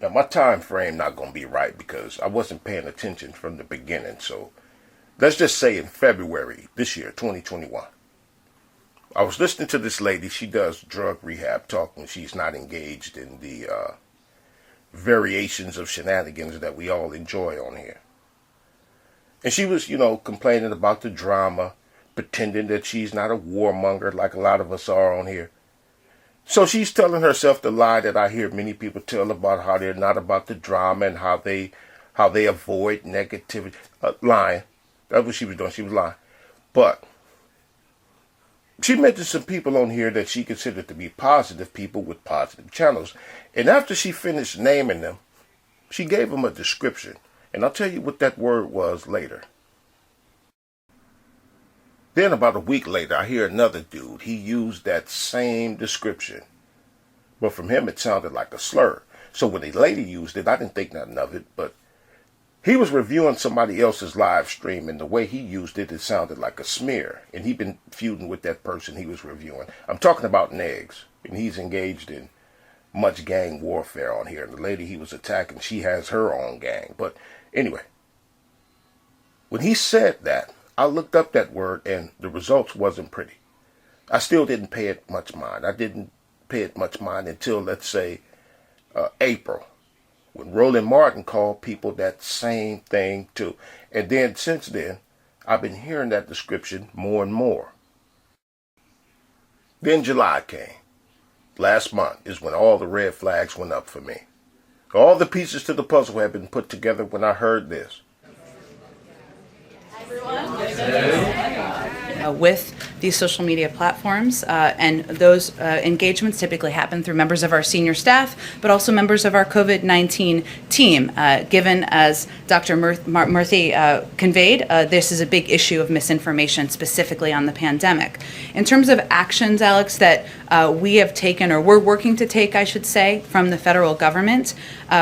Now my time frame not going to be right because I wasn't paying attention from the beginning. So let's just say in February this year, 2021. I was listening to this lady. She does drug rehab talk when she's not engaged in the variations of shenanigans that we all enjoy on here. And she was, complaining about the drama, pretending that she's not a warmonger like a lot of us are on here. So she's telling herself the lie that I hear many people tell about how they're not about the drama and how they avoid negativity. Lying. That's what she was doing. She was lying. But she mentioned some people on here that she considered to be positive people with positive channels. And after she finished naming them, she gave them a description. And I'll tell you what that word was later. Then about a week later, I hear another dude. He used that same description. But from him, it sounded like a slur. So when the lady used it, I didn't think nothing of it. But he was reviewing somebody else's live stream, and the way he used it, it sounded like a smear. And he'd been feuding with that person he was reviewing. I'm talking about Negs, and he's engaged in much gang warfare on here. And the lady he was attacking, she has her own gang. But anyway, when he said that, I looked up that word, and the results wasn't pretty. I still didn't pay it much mind. I didn't pay it much mind until, let's say, April, when Roland Martin called people that same thing too. And then since then, I've been hearing that description more and more. Then July came. Last month is when all the red flags went up for me. All the pieces to the puzzle had been put together when I heard this. With these social media platforms, and those engagements typically happen through members of our senior staff, but also members of our COVID-19 team. Given, as Dr. Murthy conveyed, this is a big issue of misinformation, specifically on the pandemic. In terms of actions, Alex, that we have taken, or we're working to take, I should say, from the federal government,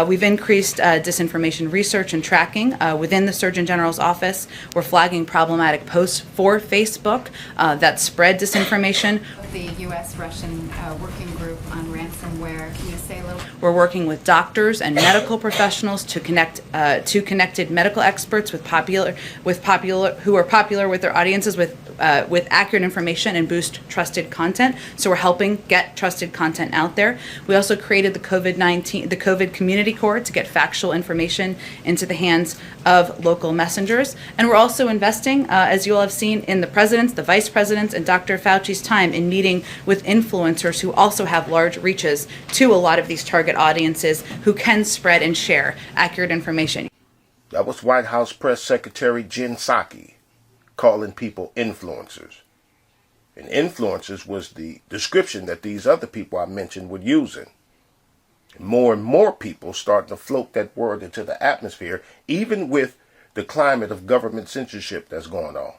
we've increased disinformation research and tracking within the Surgeon General's office. We're flagging problematic posts for Facebook that spread disinformation. The U.S.-Russian working group on ransomware. Can you say a little? We're working with doctors and medical professionals to connect to connected medical experts with popular who are popular with their audiences with accurate information and boost trusted content. So we're helping get trusted content out there. We also created the COVID Community Corps to get factual information into the hands of local messengers. And we're also investing, as you all have seen, in the president's, the vice president's, and Dr. Fauci's time in meeting with influencers who also have large reaches to a lot of these target audiences who can spread and share accurate information. That was White House Press Secretary Jen Psaki calling people influencers. And influencers was the description that these other people I mentioned were using. More and more people starting to float that word into the atmosphere, even with the climate of government censorship that's going on.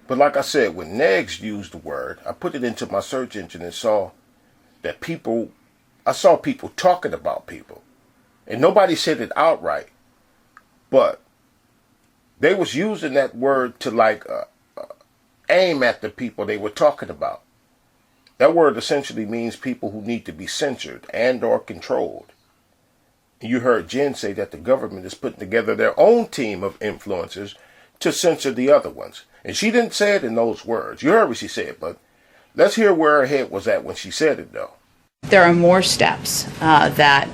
But like I said, when Negs used the word, I put it into my search engine and saw that I saw people talking about people. And nobody said it outright, but they was using that word to aim at the people they were talking about. That word essentially means people who need to be censored and or controlled. And you heard Jen say that the government is putting together their own team of influencers to censor the other ones. And she didn't say it in those words. You heard what she said, but let's hear where her head was at when she said it, though. There are more steps that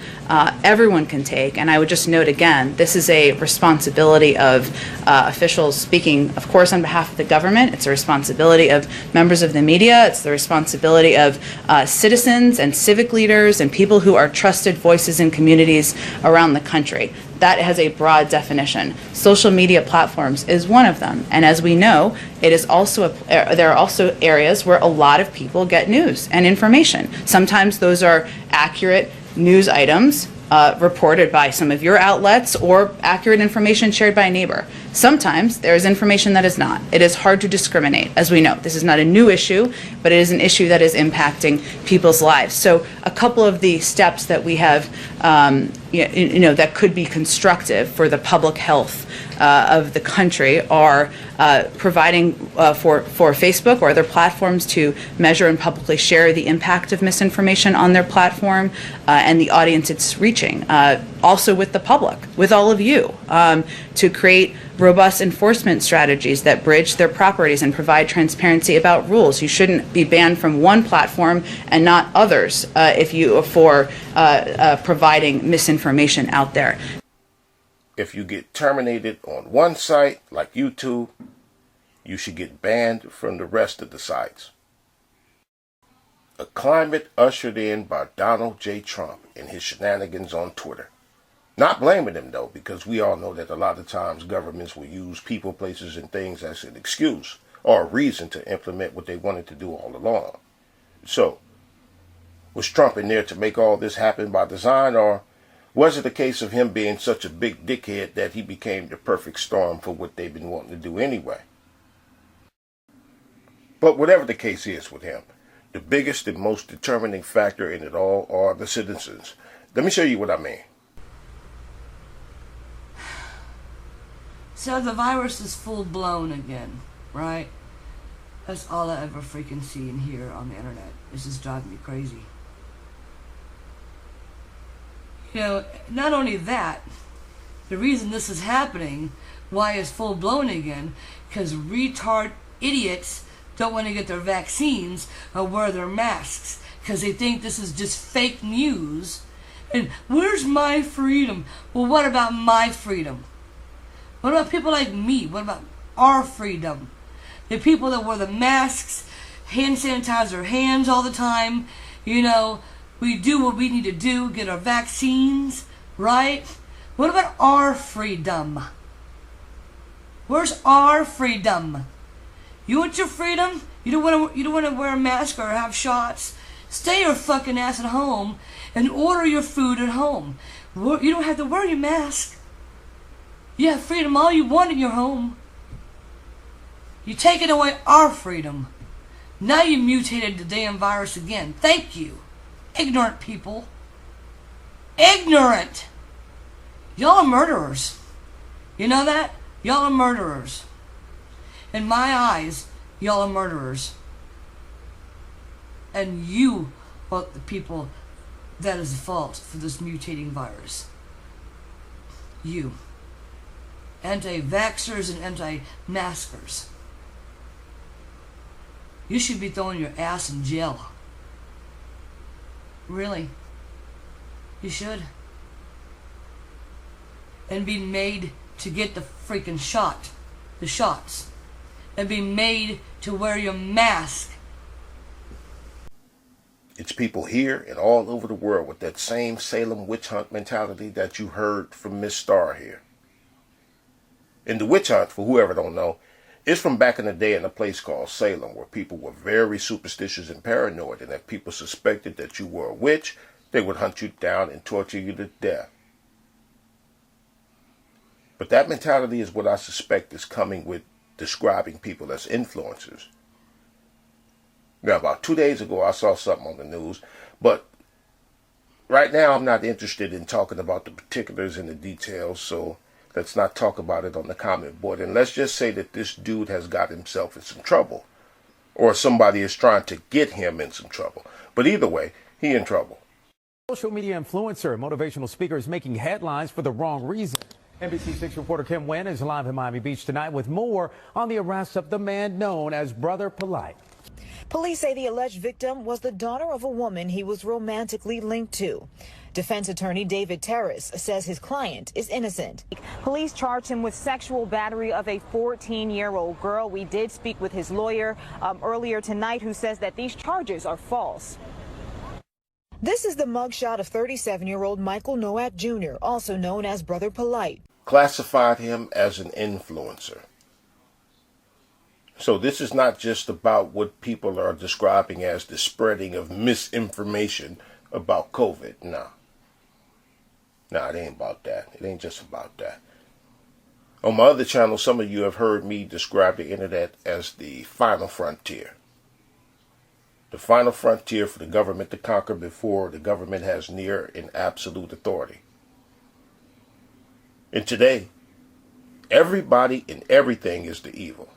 everyone can take, and I would just note again, this is a responsibility of officials speaking, of course, on behalf of the government. It's a responsibility of members of the media. It's the responsibility of citizens and civic leaders and people who are trusted voices in communities around the country. That has a broad definition. Social media platforms is one of them, and as we know, it is also there are also areas where a lot of people get news and information. Sometimes those are accurate news items reported by some of your outlets or accurate information shared by a neighbor. Sometimes there is information that is not. It is hard to discriminate, as we know. This is not a new issue, but it is an issue that is impacting people's lives. So a couple of the steps that we have that could be constructive for the public health of the country are providing for Facebook or other platforms to measure and publicly share the impact of misinformation on their platform and the audience it's reaching. reaching, also with the public, with all of you, to create robust enforcement strategies that bridge their properties and provide transparency about rules. You shouldn't be banned from one platform and not others for providing misinformation out there. If you get terminated on one site, like YouTube, you should get banned from the rest of the sites. A climate ushered in by Donald J. Trump and his shenanigans on Twitter. Not blaming him, though, because we all know that a lot of times governments will use people, places, and things as an excuse or a reason to implement what they wanted to do all along. So, was Trump in there to make all this happen by design, or was it a case of him being such a big dickhead that he became the perfect storm for what they've been wanting to do anyway? But whatever the case is with him, the biggest and most determining factor in it all are the citizens. Let me show you what I mean. So the virus is full blown again, right? That's all I ever freaking see and hear on the internet. It's just driving me crazy. You know, not only that, the reason this is happening, why it's full blown again, because retard idiots don't want to get their vaccines or wear their masks because they think this is just fake news. And where's my freedom? Well, what about my freedom? What about people like me? What about our freedom? The people that wear the masks, hand sanitize their hands all the time, you know, we do what we need to do, get our vaccines, right? What about our freedom? Where's our freedom? You want your freedom? You don't want to wear a mask or have shots? Stay your fucking ass at home and order your food at home. You don't have to wear your mask. You have freedom all you want in your home. You're taking away our freedom. Now you mutated the damn virus again. Thank you. Ignorant people. Ignorant. Y'all are murderers. You know that? Y'all are murderers. In my eyes, y'all are murderers. And you are the people that is the fault for this mutating virus. You. Anti-vaxxers and anti-maskers. You should be throwing your ass in jail. Really. You should. And be made to get the freaking shot. The shots. And be made to wear your mask. It's people here and all over the world with that same Salem witch hunt mentality that you heard from Miss Starr here. And the witch hunt, for whoever don't know, is from back in the day in a place called Salem, where people were very superstitious and paranoid, and if people suspected that you were a witch, they would hunt you down and torture you to death. But that mentality is what I suspect is coming with describing people as influencers. Now, about 2 days ago, I saw something on the news, but right now I'm not interested in talking about the particulars and the details, so let's not talk about it on the comment board. And let's just say that this dude has got himself in some trouble, or somebody is trying to get him in some trouble. But either way, he in trouble. Social media influencer and motivational speaker is making headlines for the wrong reason. NBC6 reporter Kim Nguyen is live in Miami Beach tonight with more on the arrest of the man known as Brother Polite. Police say the alleged victim was the daughter of a woman he was romantically linked to. Defense attorney David Terrace says his client is innocent. Police charged him with sexual battery of a 14-year-old girl. We did speak with his lawyer earlier tonight, who says that these charges are false. This is the mugshot of 37-year-old Michael Nowak Jr., also known as Brother Polite. Classified him as an influencer. So this is not just about what people are describing as the spreading of misinformation about COVID. Nah, it ain't about that. It ain't just about that. On my other channel, some of you have heard me describe the internet as the final frontier. The final frontier for the government to conquer before the government has near and absolute authority. And today, everybody and everything is the evil.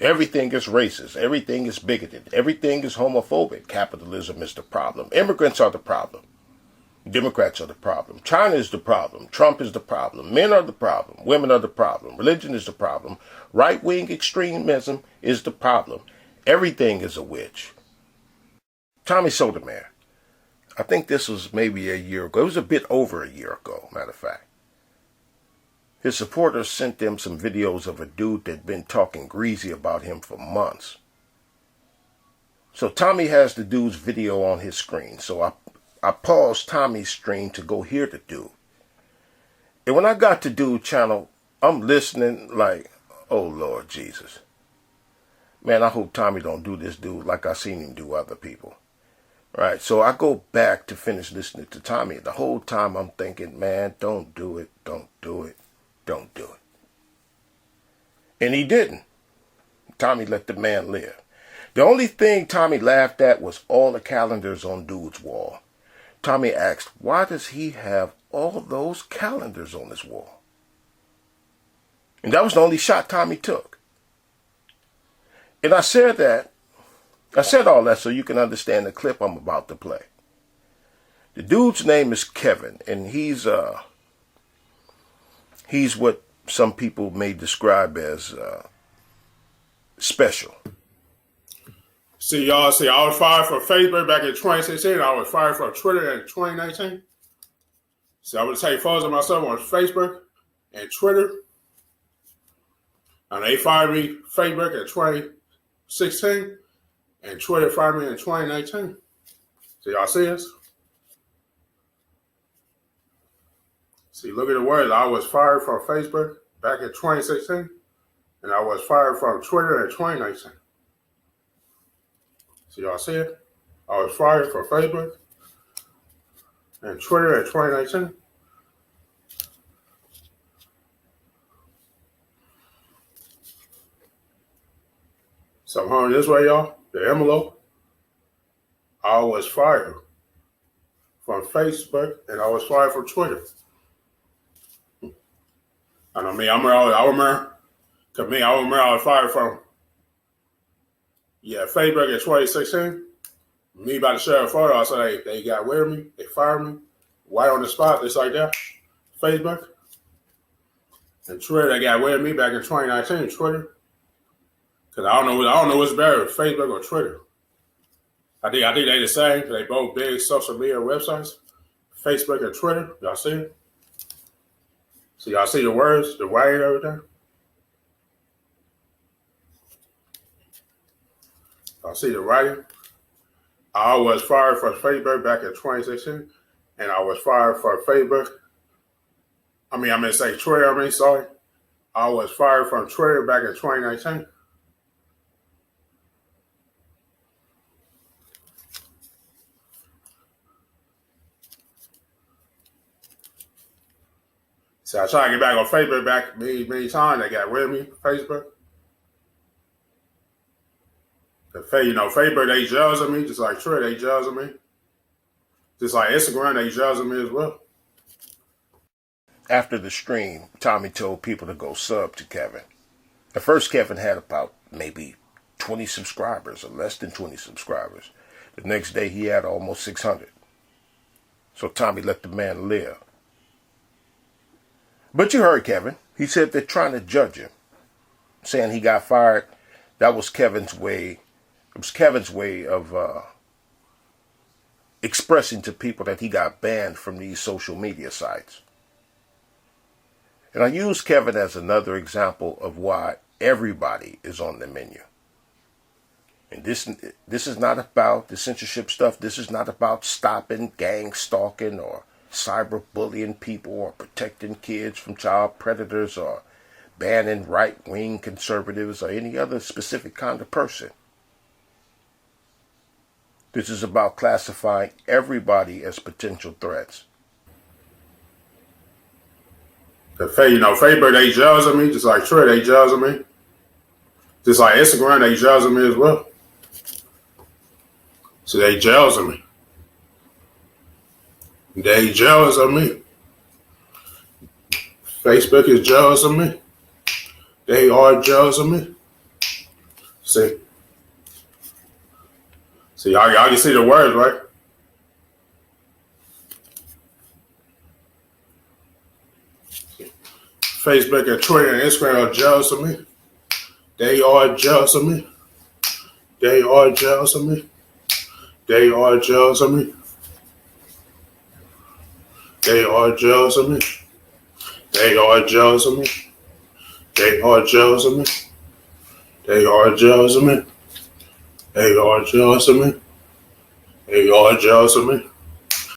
Everything is racist. Everything is bigoted. Everything is homophobic. Capitalism is the problem. Immigrants are the problem. Democrats are the problem. China is the problem. Trump is the problem. Men are the problem. Women are the problem. Religion is the problem. Right-wing extremism is the problem. Everything is a witch. Tommy Sotomayor. I think this was maybe a year ago. It was a bit over a year ago, matter of fact. His supporters sent them some videos of a dude that had been talking greasy about him for months. So Tommy has the dude's video on his screen. So I paused Tommy's stream to go hear the dude. And when I got to dude's channel, I'm listening like, oh Lord Jesus. Man, I hope Tommy don't do this dude like I seen him do other people. Right? So I go back to finish listening to Tommy. The whole time I'm thinking, man, don't do it, don't do it, don't do it. And he didn't. Tommy let the man live. The only thing Tommy laughed at was all the calendars on dude's wall. Tommy asked, why does he have all those calendars on his wall? And that was the only shot Tommy took. And I said all that so you can understand the clip I'm about to play. The dude's name is Kevin, and he's what some people may describe as special. See, y'all, I was fired from Facebook back in 2016. I was fired from Twitter in 2019. So I would take photos of myself on Facebook and Twitter. And they fired me Facebook in 2016. And Twitter fired me in 2019. So y'all see this? See, look at the words. I was fired from Facebook back in 2016. And I was fired from Twitter in 2019. So y'all see it? I was fired from Facebook and Twitter in 2019. So I'm hung this way, y'all. The envelope. I was fired from Facebook and I was fired from Twitter. And I mean, I remember I was fired from Facebook in 2016. Me about to share a photo. I said they got rid of me. They fired me. Right on the spot, just like that. Facebook. And Twitter, they got rid of me back in 2019. Twitter. Because I don't know what's better, Facebook or Twitter. I think they the same. They both big social media websites. Facebook and Twitter. Y'all see it? So y'all see the words, the writing, everything? I see the writing. I was fired from Facebook back in 2016, and I was fired from Facebook. I was fired from Twitter back in 2019. So I tried to get back on Facebook back many times. They got rid of me, Facebook. Facebook, they jealous of me, just like Twitter, they jealous of me. Just like Instagram, they jealous of me as well. After the stream, Tommy told people to go sub to Kevin. At first, Kevin had about maybe 20 subscribers or less than 20 subscribers. The next day, he had almost 600. So Tommy let the man live. But you heard Kevin. He said they're trying to judge him, saying he got fired. That was Kevin's way. It was Kevin's way of expressing to people that he got banned from these social media sites. And I use Kevin as another example of why everybody is on the menu. And this is not about the censorship stuff. This is not about stopping gang stalking or cyberbullying people or protecting kids from child predators or banning right-wing conservatives or any other specific kind of person. This is about classifying everybody as potential threats. Facebook, they jealous of me, just like Twitter, they jealous of me. Just like Instagram, they jealous of me as well. So they jealous of me. They jealous of me. Facebook is jealous of me. They are jealous of me. See, y'all can see the words, right? Facebook and Twitter and Instagram are jealous of me. They are jealous of me. They are jealous of me. They are jealous of me. They are jealous of me. They are jealous of me. They are jealous of me. They are jealous of me. They are jealous of me. They are jealous of me.